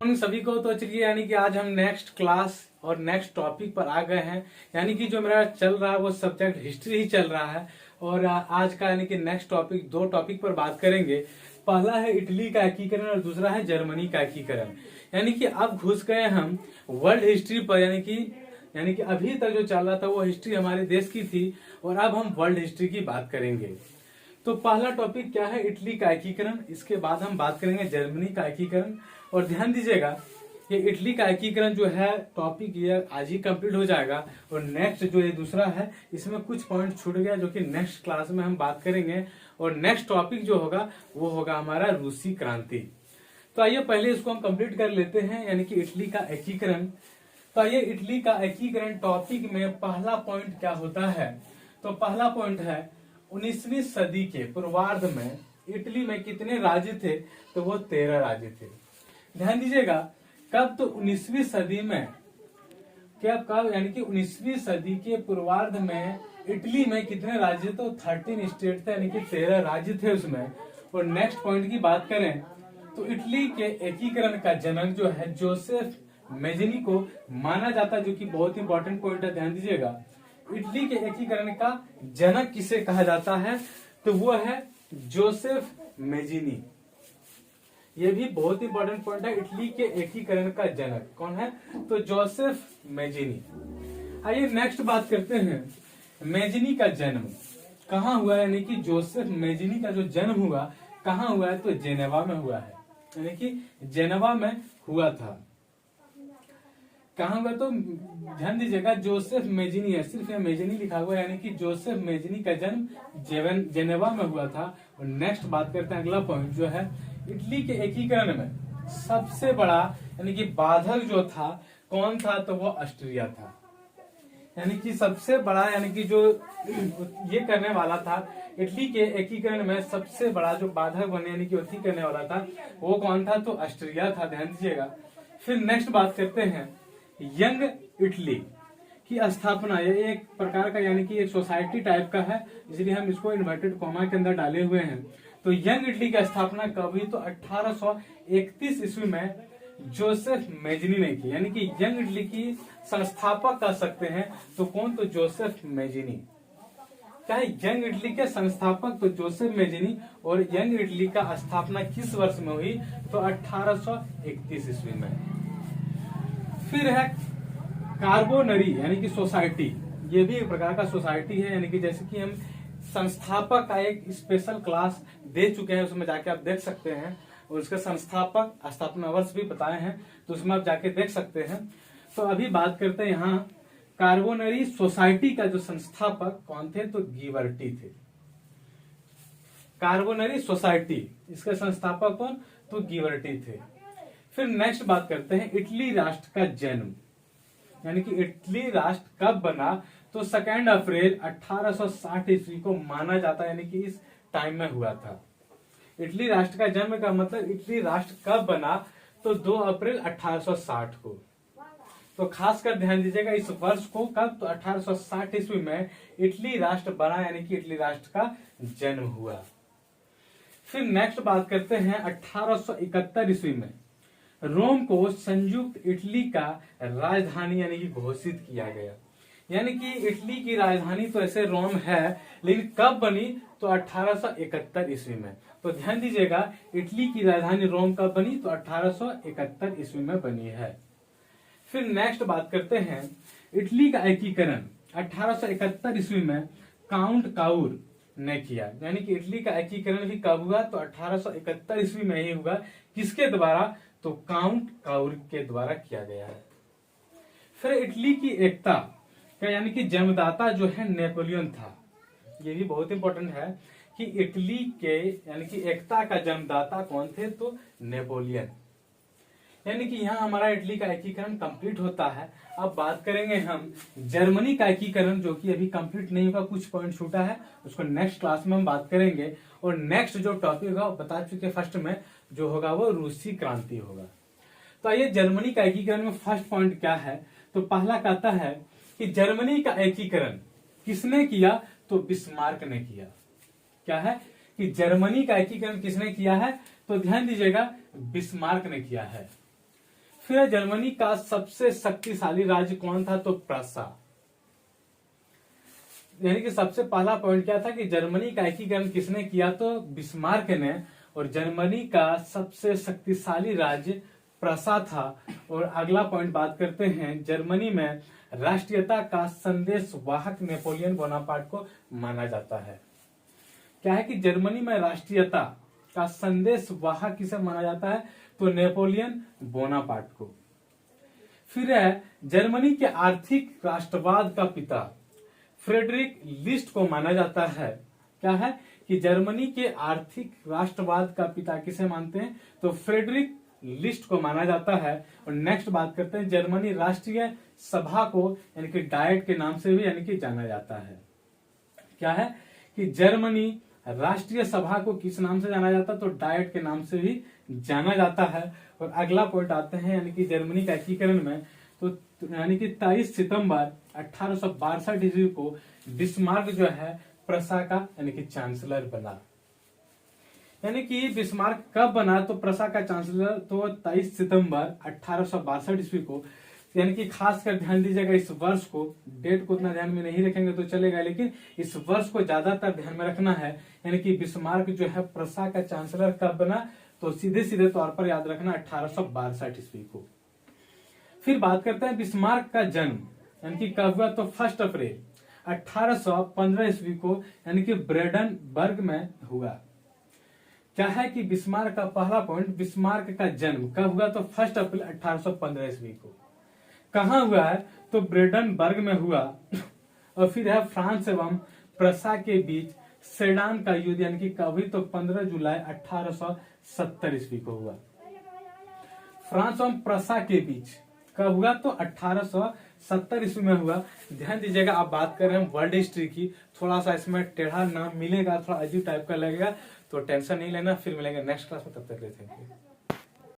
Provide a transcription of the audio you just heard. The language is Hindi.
उन सभी को तो चलिए यानी कि आज हम नेक्स्ट क्लास और नेक्स्ट टॉपिक पर आ गए हैं। यानी कि जो मेरा चल रहा है वो सब्जेक्ट हिस्ट्री ही चल रहा है। और आज का यानी कि नेक्स्ट टॉपिक, दो टॉपिक पर बात करेंगे। पहला है इटली का एकीकरण और दूसरा है जर्मनी का एकीकरण। यानी कि अब घुस गए हम वर्ल्ड हिस्ट्री पर। यानी कि अभी तक जो चल रहा था वो हिस्ट्री हमारे देश की थी और अब हम वर्ल्ड हिस्ट्री की बात करेंगे। तो पहला टॉपिक क्या है? इटली का एकीकरण। इसके बाद हम बात करेंगे जर्मनी का एकीकरण। और ध्यान दीजिएगा ये इटली का एकीकरण जो है टॉपिक ये आज ही कंप्लीट हो जाएगा। और नेक्स्ट जो ये दूसरा है इसमें कुछ पॉइंट छूट गया जो कि नेक्स्ट क्लास में हम बात करेंगे। और नेक्स्ट टॉपिक जो होगा वो होगा हमारा रूसी क्रांति। तो आइए पहले इसको हम कंप्लीट कर लेते हैं, यानी कि इटली का एकीकरण। तो आइए इटली का एकीकरण टॉपिक में पहला पॉइंट क्या होता है? तो पहला पॉइंट है 19वीं सदी के पूर्वार्ध में इटली में कितने राज्य थे? तो वो 13 राज्य थे। ध्यान दीजिएगा कब? तो 19वीं सदी में। कब यानी कि 19वीं सदी के पूर्वार्ध में इटली में कितने राज्य? तो 13 स्टेट थे, यानी कि 13 राज्य थे उसमें। और नेक्स्ट पॉइंट की बात करें तो इटली के एकीकरण का जनक जो है जोसेफ मेजनी को माना जाता है, जो कि बहुत इंपॉर्टेंट पॉइंट है। ध्यान दीजिएगा इटली के एकीकरण का जनक किसे कहा जाता है? तो वो है जोसेफ मेजिनी। ये भी बहुत इंपॉर्टेंट पॉइंट है। इटली के एकीकरण का जनक कौन है? तो जोसेफ मेजिनी। आइए नेक्स्ट बात करते हैं मेजिनी का जन्म कहाँ हुआ, यानी कि जोसेफ मेजिनी का जो जन्म हुआ कहाँ हुआ है? तो जेनेवा में हुआ है, यानी कि जेनेवा में हुआ था। कहाँ हुआ? तो ध्यान दीजिएगा जोसेफ मेजिनी है, सिर्फ यहाँ मेजिनी लिखा हुआ है, यानी कि जोसेफ मेजिनी का जन्म जेनेवा में हुआ था। और नेक्स्ट बात करते हैं अगला पॉइंट जो है इटली के एकीकरण में सबसे बड़ा यानी कि बाधक जो था कौन था? तो वो ऑस्ट्रिया था। यानी कि सबसे बड़ा यानी कि जो ये करने वाला था इटली के एकीकरण में सबसे बड़ा जो बाधक बने यानी कि अथी करने वाला था वो कौन था? तो ऑस्ट्रिया था। ध्यान दीजिएगा। फिर नेक्स्ट बात करते हैं यंग इटली की स्थापना। ये एक प्रकार का यानी कि एक सोसाइटी टाइप का है, इसलिए हम इसको इन्वर्टेड कॉमा के अंदर डाले हुए हैं। तो यंग इटली की स्थापना कब हुई? तो 1831 ईस्वी में जोसेफ मेजिनी ने की। यानी कि यंग इटली की संस्थापक कह सकते हैं तो कौन? तो जोसेफ मेजिनी। क्या है? यंग इटली के संस्थापक तो जोसेफ मेजिनी। और यंग इटली का स्थापना किस वर्ष में हुई? तो 1831 ईस्वी में। फिर है कार्बोनरी यानी कि सोसाइटी। ये भी एक प्रकार का सोसाइटी है, यानी कि जैसे कि हम संस्थापक का एक स्पेशल क्लास दे चुके हैं, उसमें जाके आप देख सकते हैं। और उसके संस्थापक स्थापना वर्ष भी बताए हैं, तो उसमें आप जाके देख सकते हैं। तो अभी बात करते हैं यहाँ कार्बोनरी सोसाइटी का जो संस्थापक कौन थे? तो गिवर्टी थे। कार्बोनरी सोसाइटी इसके संस्थापक कौन? तो गिवर्टी थे। फिर नेक्स्ट बात करते हैं इटली राष्ट्र का जन्म। यानी कि इटली राष्ट्र कब बना? तो 2 अप्रैल 1860 ईस्वी को माना जाता है, यानी कि इस टाइम में हुआ था। इटली राष्ट्र का जन्म का मतलब इटली राष्ट्र कब बना? तो 2 अप्रैल 1860 को। तो खासकर ध्यान दीजिएगा इस वर्ष को कब? तो 1860 ईस्वी में इटली राष्ट्र बना, यानी कि इटली राष्ट्र का जन्म हुआ। फिर नेक्स्ट बात करते हैं 1871 ईस्वी में रोम को संयुक्त इटली का राजधानी यानी कि घोषित किया गया। यानी कि इटली की राजधानी तो ऐसे रोम है, लेकिन कब बनी? तो 1871 ईस्वी में। तो ध्यान दीजिएगा इटली की राजधानी रोम कब बनी? तो 1871 ईस्वी में बनी है। फिर नेक्स्ट बात करते हैं इटली का एकीकरण 1871 ईस्वी में काउंट काउर ने किया। यानी कि इटली का एकीकरण भी कब हुआ? तो 1871 ईस्वी में ही हुआ। किसके द्वारा? तो काउंट काउर के द्वारा किया गया है। फिर इटली की एकता का यानी कि जन्मदाता जो है नेपोलियन था। ये भी बहुत इंपॉर्टेंट है कि इटली के यानी कि एकता का जन्मदाता कौन थे? तो नेपोलियन। यानी कि यहाँ हमारा इटली का एकीकरण कंप्लीट होता है। अब बात करेंगे हम जर्मनी का एकीकरण, जो कि अभी कंप्लीट नहीं होगा, कुछ पॉइंट छूटा है, उसको नेक्स्ट क्लास में हम बात करेंगे। और नेक्स्ट जो टॉपिक होगा बता चुके फर्स्ट में जो होगा वो रूसी क्रांति होगा। तो आइए जर्मनी का एकीकरण में फर्स्ट पॉइंट क्या है? तो पहला कहता है कि जर्मनी का एकीकरण किसने किया? तो बिस्मार्क ने किया। क्या है कि जर्मनी का एकीकरण किसने किया है? तो ध्यान दीजिएगा बिस्मार्क ने किया है। फिर जर्मनी का सबसे शक्तिशाली राज्य कौन था? तो प्रसा। यानी कि सबसे पहला पॉइंट क्या था कि जर्मनी का एकीकरण किसने किया? तो बिस्मार्क ने। और जर्मनी का सबसे शक्तिशाली राज्य प्रसा था। और अगला पॉइंट बात करते हैं, जर्मनी में राष्ट्रीयता का संदेश वाहक नेपोलियन बोनापार्ट को माना जाता है। क्या है कि जर्मनी में राष्ट्रीयता का संदेश वाहक किसे माना जाता है? तो नेपोलियन बोनापार्ट को। फिर है जर्मनी के आर्थिक राष्ट्रवाद का पिता फ्रेडरिक लिस्ट को माना जाता है। क्या है कि जर्मनी के आर्थिक राष्ट्रवाद का पिता किसे मानते हैं? तो फ्रेडरिक लिस्ट को माना जाता है। और नेक्स्ट बात करते हैं, जर्मनी राष्ट्रीय सभा को यानी कि डायट के नाम से भी यानी कि जाना जाता है। क्या है कि जर्मनी राष्ट्रीय सभा को किस नाम से जाना जाता है? तो डायट के नाम से भी जाना जाता है। और अगला पॉइंट आते हैं यानी कि जर्मनी का एकीकरण में, तो यानी कि 23 सितंबर 1862 ईस्वी को बिस्मार्क जो है प्रसा का यानी कि चांसलर बना। यानी कि बिस्मार्क कब बना? तो प्रसा का चांसलर तो 23 सितंबर 1862 ईस्वी को। यानी कि खासकर ध्यान दीजिएगा इस वर्ष को, डेट को उतना ध्यान में नहीं रखेंगे तो चलेगा, लेकिन इस वर्ष को ज्यादातर ध्यान में रखना है। यानी कि बिस्मार्क जो है प्रसा का चांसलर कब बना? तो सीधे सीधे तौर पर याद रखना 1862 ईस्वी को। फिर बात करते हैं बिस्मार्क का जन्म यानी कि कब हुआ? तो 1 अप्रैल 1815 ईस्वी को यानी कि ब्रेडनबर्ग में हुआ। क्या है कि बिस्मार्क का पहला पॉइंट, बिस्मार्क का जन्म कब हुआ? तो 1 अप्रैल 1815 ईस्वी को। कहाँ हुआ है? तो ब्रेडनबर्ग में हुआ। और फिर है फ्रांस एवं प्रसा के बीच सेडान का युद्ध यानी कि कब हुई? तो 15 जुलाई 1870 ईस्वी को हुआ। फ्रांस एवं प्रसा के बीच कब हुआ? तो 1870 ईस्वी में हुआ। ध्यान दीजिएगा, आप बात कर रहे हैं वर्ल्ड हिस्ट्री की, थोड़ा सा इसमें टेढ़ा नाम मिलेगा, थोड़ा अजीब टाइप का लगेगा, तो टेंशन नहीं लेना। फिर मिलेंगे नेक्स्ट क्लास में, तब तक के लिए थैंक यू।